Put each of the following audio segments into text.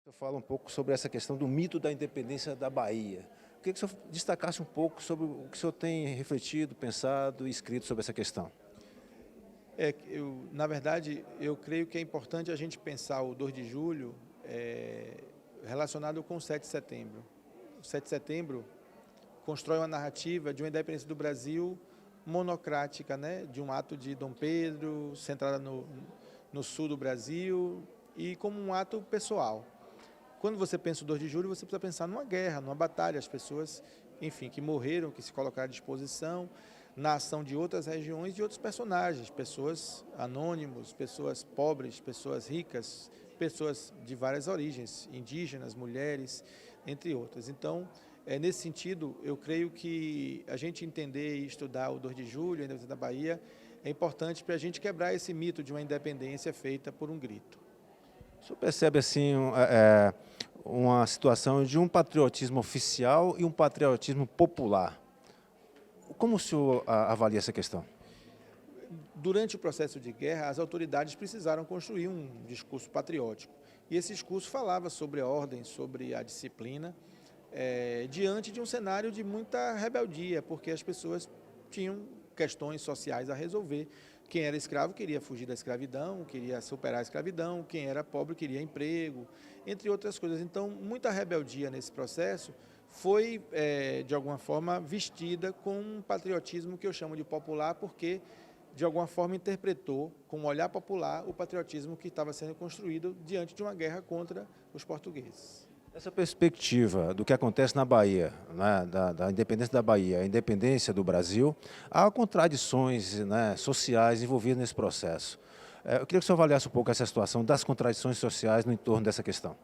Eu falo um pouco sobre essa questão do mito da independência da Bahia. Eu queria que o senhor destacasse um pouco sobre o que o senhor tem refletido, pensado e escrito sobre essa questão. Na verdade, eu creio que é importante a gente pensar o 2 de julho relacionado com o 7 de setembro. O 7 de setembro constrói uma narrativa de uma independência do Brasil monocrática, né? De um ato de Dom Pedro, centrada no sul do Brasil e como um ato pessoal. Quando você pensa o 2 de julho, você precisa pensar numa guerra, numa batalha, as pessoas, enfim, que morreram, que se colocaram à disposição, na ação de outras regiões, de outros personagens, pessoas anônimos, pessoas pobres, pessoas ricas, pessoas de várias origens, indígenas, mulheres, entre outras. Então, nesse sentido, eu creio que a gente entender e estudar o 2 de julho, a independência da Bahia, é importante para a gente quebrar esse mito de uma independência feita por um grito. O senhor percebe assim uma situação de um patriotismo oficial e um patriotismo popular. Como o senhor avalia essa questão? Durante o processo de guerra, as autoridades precisaram construir um discurso patriótico. E esse discurso falava sobre a ordem, sobre a disciplina, diante de um cenário de muita rebeldia, porque as pessoas tinham questões sociais a resolver. Quem era escravo queria fugir da escravidão, queria superar a escravidão, quem era pobre queria emprego, entre outras coisas. Então, muita rebeldia nesse processo foi, de alguma forma, vestida com um patriotismo que eu chamo de popular, porque, de alguma forma, interpretou, com um olhar popular, o patriotismo que estava sendo construído diante de uma guerra contra os portugueses. Essa perspectiva do que acontece na Bahia, né, da independência da Bahia, a independência do Brasil, há contradições, né, sociais envolvidas nesse processo. Eu queria que o senhor avaliasse um pouco essa situação das contradições sociais no entorno dessa questão.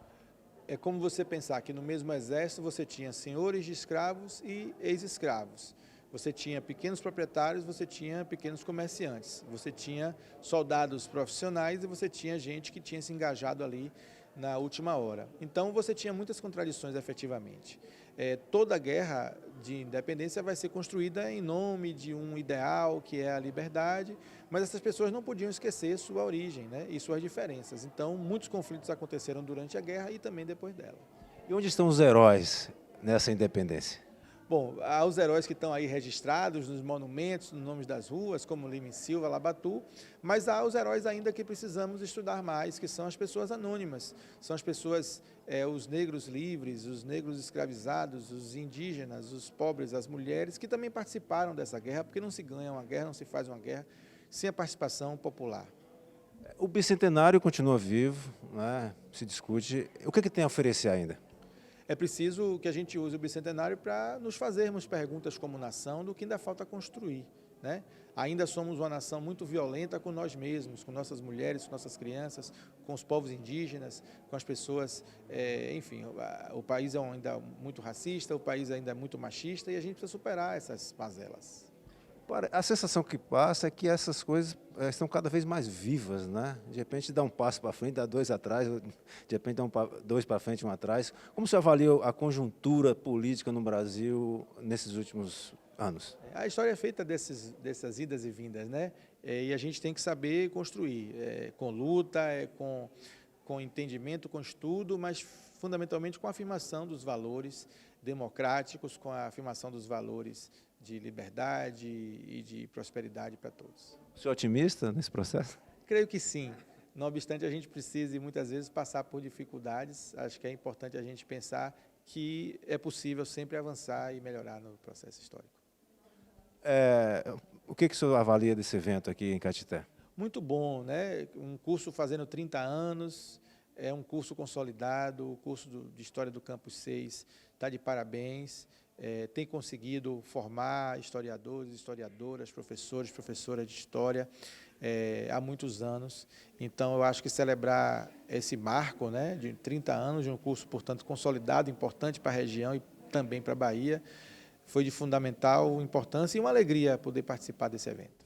É como você pensar que no mesmo exército você tinha senhores de escravos e ex-escravos. Você tinha pequenos proprietários, você tinha pequenos comerciantes, você tinha soldados profissionais e você tinha gente que tinha se engajado ali na última hora. Então você tinha muitas contradições efetivamente. Toda guerra de independência vai ser construída em nome de um ideal que é a liberdade, mas essas pessoas não podiam esquecer sua origem, né, e suas diferenças. Então muitos conflitos aconteceram durante a guerra e também depois dela. E onde estão os heróis nessa independência? Bom, há os heróis que estão aí registrados nos monumentos, nos nomes das ruas, como Lima e Silva, Labatu, mas há os heróis ainda que precisamos estudar mais, que são as pessoas anônimas, são as pessoas, os negros livres, os negros escravizados, os indígenas, os pobres, as mulheres, que também participaram dessa guerra, porque não se ganha uma guerra, não se faz uma guerra sem a participação popular. O bicentenário continua vivo, né, se discute. O que tem a oferecer ainda? É preciso que a gente use o Bicentenário para nos fazermos perguntas como nação do que ainda falta construir, né? Ainda somos uma nação muito violenta com nós mesmos, com nossas mulheres, com nossas crianças, com os povos indígenas, com as pessoas, enfim, o país é ainda muito racista, o país ainda é muito machista e a gente precisa superar essas mazelas. A sensação que passa é que essas coisas estão cada vez mais vivas, né? De repente dá um passo para frente, dá dois atrás, de repente dá dois para frente, um atrás. Como você avalia a conjuntura política no Brasil nesses últimos anos? A história é feita dessas idas e vindas, né? E a gente tem que saber construir, com luta, com entendimento, com estudo, mas fundamentalmente com a afirmação dos valores democráticos, com a afirmação dos valores de liberdade e de prosperidade para todos. O senhor é otimista nesse processo? Creio que sim. Não obstante, a gente precise muitas vezes passar por dificuldades. Acho que é importante a gente pensar que é possível sempre avançar e melhorar no processo histórico. O que o senhor avalia desse evento aqui em Caetité? Muito bom, né? Um curso fazendo 30 anos, é um curso consolidado, o curso de História do Campus 6 está de parabéns, tem conseguido formar historiadores, historiadoras, professores, professoras de História há muitos anos. Então, eu acho que celebrar esse marco, né, de 30 anos de um curso, portanto, consolidado, importante para a região e também para a Bahia, foi de fundamental importância e uma alegria poder participar desse evento.